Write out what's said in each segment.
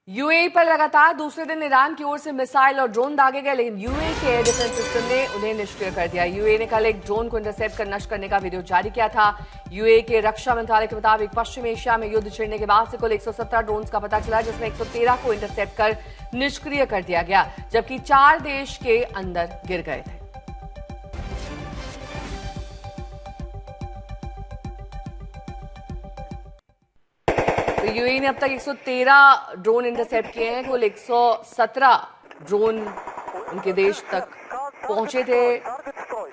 UAE पर लगातार दूसरे दिन ईरान की ओर से मिसाइल और ड्रोन दागे गए, लेकिन यूएई के एयर डिफेंस सिस्टम ने उन्हें निष्क्रिय कर दिया। यूएई ने कल एक ड्रोन को इंटरसेप्ट कर नष्ट करने का वीडियो जारी किया था। यूएई के रक्षा मंत्रालय के मुताबिक पश्चिम एशिया में युद्ध छिड़ने के बाद से कुल 117 ड्रोन का पता चला, जिसमें 113 को इंटरसेप्ट कर निष्क्रिय कर दिया गया, जबकि 4 देश के अंदर गिर गए थे। तो यूएई ने अब तक 113 ड्रोन इंटरसेप्ट किए हैं। कुल 117 ड्रोन उनके देश तक पहुंचे थे।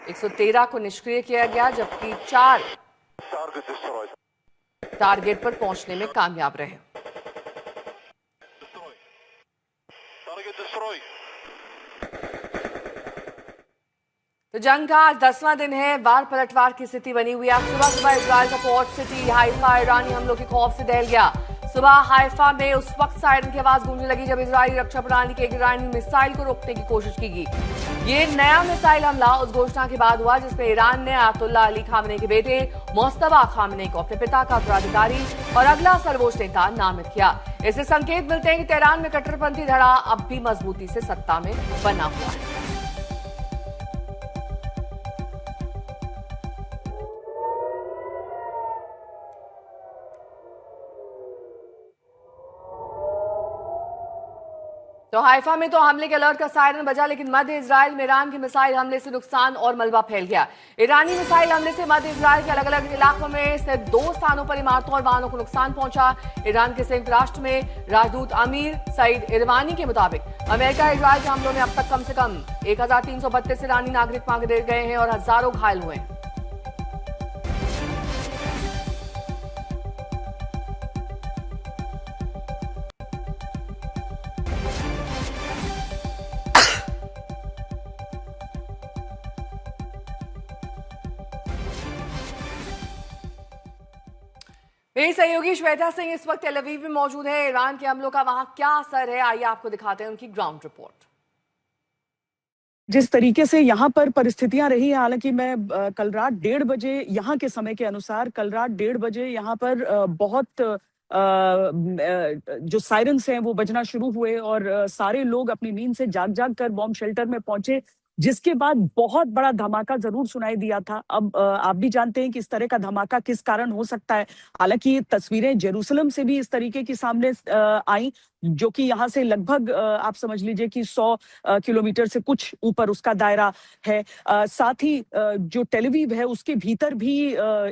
113 को निष्क्रिय किया गया, जबकि 4 टारगेट पर पहुंचने में कामयाब रहे। तो जंग का आज 10वां दिन है। वार पलटवार की स्थिति बनी हुई है। आज सुबह सुबह इजराइल का पोर्ट सिटी हाइफा ईरानी हमलों के खौफ से दहल गया। सुबह हाइफा में उस वक्त सायरन की आवाज गूंजने लगी जब इजरायली रक्षा प्रणाली के एक ईरानी मिसाइल को रोकने की कोशिश की गई। ये नया मिसाइल हमला उस घोषणा के बाद हुआ जिसमें ईरान ने आयतुल्लाह अली खामनेई के बेटे मुज्तबा खामनेई को अपने पिता का उत्तराधिकारी और अगला सर्वोच्च नेता नामित किया। इससे संकेत मिलते हैं कि तेहरान में कट्टरपंथी धड़ा अब भी मजबूती से सत्ता में बना हुआ है। तो हाइफा में तो हमले के अलर्ट का सायरन बजा, लेकिन मध्य इजराइल में ईरान के मिसाइल हमले से नुकसान और मलबा फैल गया। ईरानी मिसाइल हमले से मध्य इजराइल के अलग अलग इलाकों में सिर्फ 2 स्थानों पर इमारतों और वाहनों को नुकसान पहुंचा। ईरान के संयुक्त राष्ट्र में राजदूत आमिर सईद इरवानी के मुताबिक अमेरिका इजराइल के हमलों में अब तक कम से कम 1332 ईरानी नागरिक मारे गए हैं और हजारों घायल हुए हैं। मेरी सहयोगी श्वेता सिंह इस वक्त टेल अवीव में मौजूद है। ईरान के हमलों का वहां क्या असर है, आइए आपको दिखाते हैं उनकी ग्राउंड रिपोर्ट। जिस तरीके से यहाँ पर परिस्थितियां रही हैं, हालांकि मैं कल रात 1:30 बजे यहाँ के समय के अनुसार कल रात 1:30 बजे यहाँ पर बहुत जो सायरन्स हैं वो बजना शुरू हुए और सारे लोग अपनी नींद से जाग जाग कर बॉम्ब शेल्टर में पहुंचे, जिसके बाद बहुत बड़ा धमाका जरूर सुनाई दिया था। अब आप भी जानते हैं कि इस तरह का धमाका किस कारण हो सकता है। हालांकि तस्वीरें जेरूसलम से भी इस तरीके की सामने आई, जो कि यहाँ से लगभग आप समझ लीजिए कि 100 किलोमीटर से कुछ ऊपर उसका दायरा है। साथ ही जो टेल अवीव है उसके भीतर भी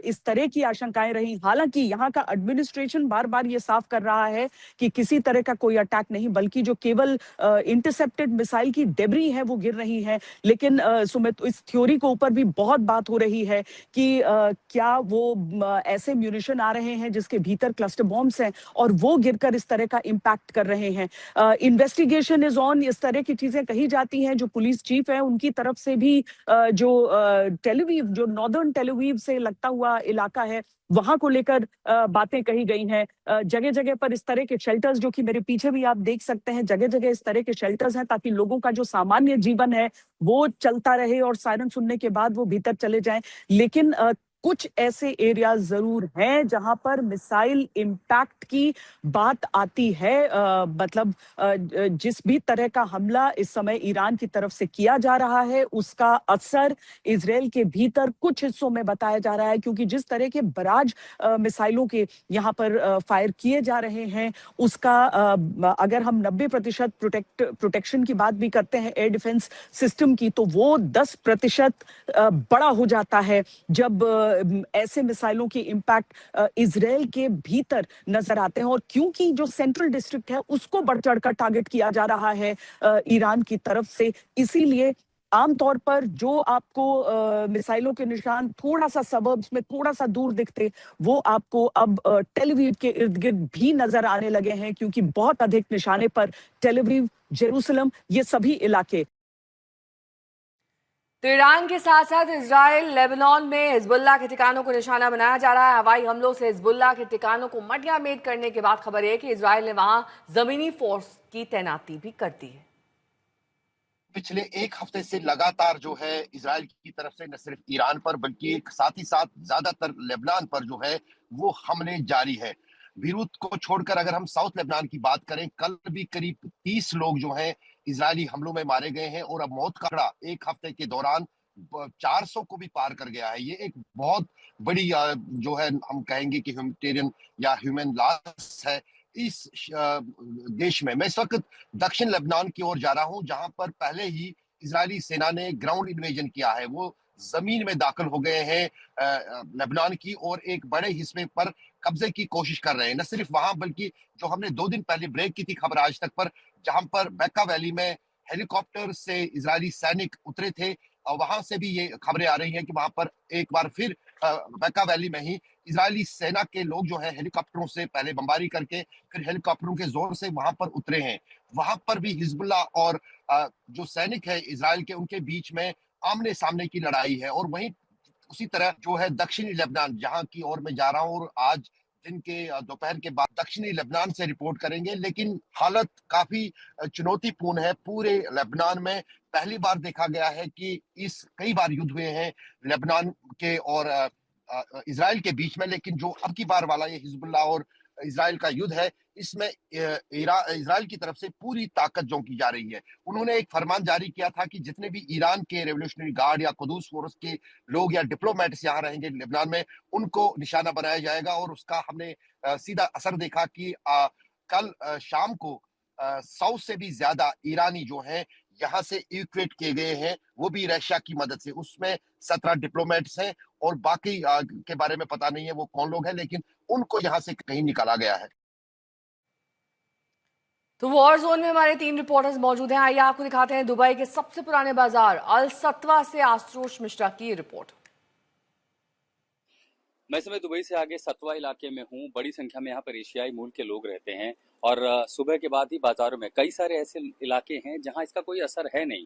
इस तरह की आशंकाएं रही। हालांकि यहाँ का एडमिनिस्ट्रेशन बार बार ये साफ कर रहा है कि किसी तरह का कोई अटैक नहीं, बल्कि जो केवल इंटरसेप्टेड मिसाइल की डेब्री है वो गिर रही है। लेकिन सुमित, इस थ्योरी के ऊपर भी बहुत बात हो रही है कि क्या वो ऐसे म्यूनिशन आ रहे हैं जिसके भीतर क्लस्टर बॉम्ब्स हैं और वो गिरकर इस तरह का इंपैक्ट कर रहे हैं। इन्वेस्टिगेशन इज ऑन, इस तरह की चीजें कही जाती हैं। जो पुलिस चीफ है उनकी तरफ से भी जो टेल अवीव, जो नॉर्दर्न टेल अवीव से लगता हुआ इलाका है, वहां को लेकर बातें कही गई हैं। जगह जगह पर इस तरह के शेल्टर्स, जो कि मेरे पीछे भी आप देख सकते हैं, जगह जगह इस तरह के शेल्टर्स हैं ताकि लोगों का जो सामान्य जीवन है वो चलता रहे और सायरन सुनने के बाद वो भीतर चले जाएं। लेकिन कुछ ऐसे एरिया जरूर हैं जहां पर मिसाइल इम्पैक्ट की बात आती है। मतलब जिस भी तरह का हमला इस समय ईरान की तरफ से किया जा रहा है उसका असर इजराइल के भीतर कुछ हिस्सों में बताया जा रहा है, क्योंकि जिस तरह के बराज मिसाइलों के यहाँ पर फायर किए जा रहे हैं उसका अगर हम 90% प्रोटेक्शन की बात भी करते हैं एयर डिफेंस सिस्टम की, तो वो 10% बड़ा हो जाता है जब ऐसे मिसाइलों के इम्पैक्ट इजराइल के भीतर नजर आते हैं। और क्योंकि जो सेंट्रल डिस्ट्रिक्ट है उसको बढ़ चढ़कर टारगेट किया जा रहा है ईरान की तरफ से, इसीलिए आमतौर पर जो आपको मिसाइलों के निशान थोड़ा सा सबर्ब्स में थोड़ा सा दूर दिखते, वो आपको अब टेल अवीव के इर्द गिर्द भी नजर आने लगे हैं, क्योंकि बहुत अधिक निशाने पर टेल अवीव, जेरूसलम, ये सभी इलाके। तो ईरान के साथ साथ इजराइल लेबनान में हिजबुल्लाह के ठिकानों को निशाना बनाया जा रहा है। हवाई हमलों से हिजबुल्लाह के ठिकानों को मटियामेट करने के बाद खबर है कि इजराइल ने वहां जमीनी फोर्स की तैनाती भी कर दी है। पिछले एक हफ्ते से लगातार जो है इजराइल की तरफ से न सिर्फ ईरान पर बल्कि साथ ही साथ ज्यादातर लेबनान पर जो है वो हमले जारी है। बीरूत को छोड़कर अगर हम साउथ लेबनान की बात करें, कल भी करीब 30 लोग जो हैं इजरायली हमलों में मारे गए हैं और अब मौत का आंकड़ा एक हफ्ते के दौरान 400 को भी पार कर गया है। ये एक बहुत बड़ी जो है हम कहेंगे कि ह्यूमैनिटेरियन या ह्यूमन लॉस है इस देश में। मैं इस वक्त दक्षिण लेबनान की ओर जा रहा हूं, जहां पर पहले ही इजरायली सेना ने ग्राउंड इन्वेजन किया है। वो जमीन में दाखिल हो गए हैं लेबनान की और एक बड़े हिस्से पर कब्जे की कोशिश कर रहे हैं। न सिर्फ वहां बल्कि जो हमने 2 दिन पहले ब्रेक की थी खबर आज तक पर, जहां पर बेका वैली में हेलीकॉप्टर से इजरायली सैनिक उतरे थे, और वहां से भी ये खबरें आ रही हैं कि वहां पर एक बार फिर बेका वैली में ही इजरायली सेना के लोग जो है हेलीकॉप्टरों से पहले बमबारी करके फिर हेलीकॉप्टरों के जोर से वहां पर उतरे हैं। वहां पर भी हिजबुल्लाह और जो सैनिक है इजराइल के, उनके बीच में आमने सामने की लड़ाई है। और वहीं उसी तरह जो है दक्षिणी लेबनान, जहां की ओर मैं जा रहा हूं, और आज दिन के दोपहर के बाद दक्षिणी लेबनान से रिपोर्ट करेंगे, लेकिन हालत काफी चुनौतीपूर्ण है पूरे लेबनान में। पहली बार देखा गया है कि कई बार युद्ध हुए हैं लेबनान के और इजराइल के बीच में, लेकिन जो अब की बार वाला ये हिजबुल्लाह और इजराइल का युद्ध है, इसमें इजराइल की तरफ से पूरी ताकत झोंकी जा रही है। उन्होंने एक फरमान जारी किया था कि जितने भी ईरान के रेवोल्यूशनरी गार्ड या कुदूस फोर्स के लोग या डिप्लोमेट्स यहाँ रहेंगे लेबनान में, उनको निशाना बनाया जाएगा। और उसका हमने सीधा असर देखा कि कल शाम को 100 से भी ज्यादा ईरानी जो हैं यहाँ से इवैक्यूएट किए गए हैं, वो भी रशिया की मदद से। उसमें 17 डिप्लोमेट्स हैं और बाकी के बारे में पता नहीं है वो कौन लोग हैं, लेकिन उनको यहाँ से कहीं निकाला गया है। तो वॉर जोन में हमारे 3 रिपोर्टर्स मौजूद हैं। आइए आपको दिखाते हैं दुबई के सबसे पुराने बाजार अल सत्वा से आशुतोष मिश्रा की रिपोर्ट। मैं इस समय दुबई से आगे सतवा इलाके में हूँ। बड़ी संख्या में यहाँ पर एशियाई मूल के लोग रहते हैं और सुबह के बाद ही बाजारों में कई सारे ऐसे इलाके हैं जहाँ इसका कोई असर है नहीं।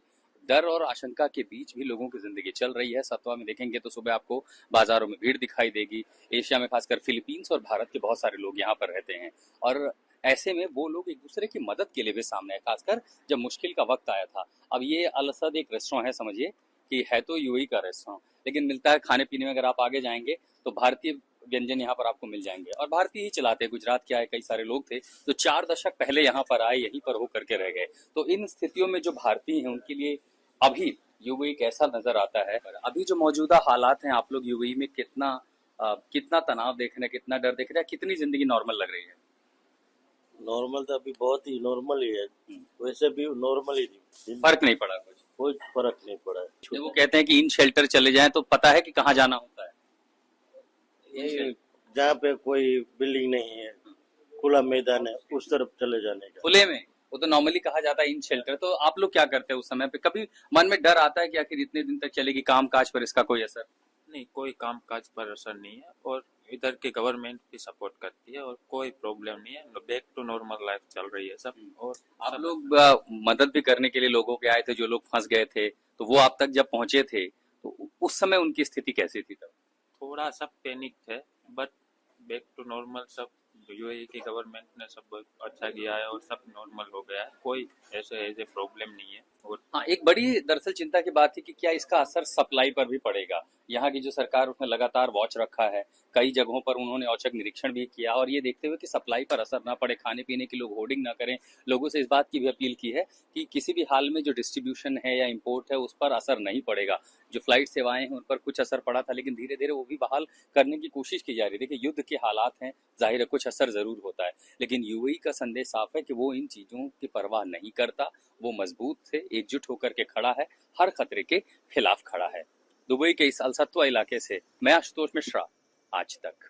डर और आशंका के बीच भी लोगों की जिंदगी चल रही है। सतवा में देखेंगे तो सुबह आपको बाजारों में भीड़ दिखाई देगी। एशिया में खासकर फिलीपींस और भारत के बहुत सारे लोग यहाँ पर रहते हैं और ऐसे में वो लोग एक दूसरे की मदद के लिए भी सामने आए, खासकर जब मुश्किल का वक्त आया था। अब ये अल असद एक रेस्टोरेंट है, समझिए कि है तो यूएई का रेस्टोरेंट, लेकिन मिलता है खाने पीने में। अगर आप आगे जाएंगे तो भारतीय व्यंजन यहाँ पर आपको मिल जाएंगे और भारतीय ही चलाते हैं। गुजरात के आए कई सारे लोग थे जो 4 दशक पहले यहाँ पर आए, यहीं पर होकर के रह गए। तो इन स्थितियों में जो भारतीय हैं उनके लिए अभी यूएई कैसा नजर आता है? अभी जो मौजूदा हालात हैं, आप लोग यूएई में कितना तनाव देख रहे हैं, कितना डर देख रहे हैं, कितनी जिंदगी नॉर्मल लग रही है? नॉर्मल तो अभी बहुत ही नॉर्मल ही है, वैसे भी नॉर्मल ही थी। फर्क नहीं पड़ा कुछ? कोई फर्क नहीं पड़ा है। जब वो कहते हैं कि इन शेल्टर चले जाएं तो पता है कि कहाँ जाना होता है? ये जहाँ पे कोई बिल्डिंग नहीं है, खुला मैदान है, उस तरफ चले जाने का। खुले में वो तो नॉर्मली कहा जाता है इन शेल्टर। तो आप लोग क्या करते हैं उस समय पे? कभी मन में डर आता है कि आखिर इतने दिन तक चलेगी, काम काज पर इसका कोई असर? नहीं, कोई काम काज पर असर नहीं है और इधर की गवर्नमेंट भी सपोर्ट करती है और कोई प्रॉब्लम नहीं है। बैक टू नॉर्मल लाइफ चल रही है सब। और आप लोग मदद भी करने के लिए लोगों के आए थे जो लोग फंस गए थे, तो वो आप तक जब पहुंचे थे तो उस समय उनकी स्थिति कैसी थी तब? थोड़ा सब पैनिक थे, बट बैक टू नॉर्मल सब। यूएई की गवर्नमेंट ने सब अच्छा किया है और सब नॉर्मल हो गया है। कोई ऐसे प्रॉब्लम नहीं है। और हाँ, एक बड़ी दरअसल चिंता की बात थी कि क्या इसका असर सप्लाई पर भी पड़ेगा। यहाँ की जो सरकार, उसने लगातार वॉच रखा है, कई जगहों पर उन्होंने औचक निरीक्षण भी किया और ये देखते हुए कि सप्लाई पर असर ना पड़े, खाने पीने की लोग होर्डिंग ना करें, लोगों से इस बात की भी अपील की है कि किसी भी हाल में जो डिस्ट्रीब्यूशन है या इम्पोर्ट है उस पर असर नहीं पड़ेगा। जो फ्लाइट सेवाएं हैं उन पर कुछ असर पड़ा था, लेकिन धीरे धीरे वो भी बहाल करने की कोशिश की जा रही है। देखिए, युद्ध के हालात हैं, जाहिर है कुछ असर जरूर होता है, लेकिन यूएई का संदेश साफ है कि वो इन चीजों की परवाह नहीं करता। वो मजबूत से एकजुट होकर के खड़ा है, हर खतरे के खिलाफ खड़ा है। दुबई के इस अल सत्वा इलाके से मैं आशुतोष मिश्रा, आज तक।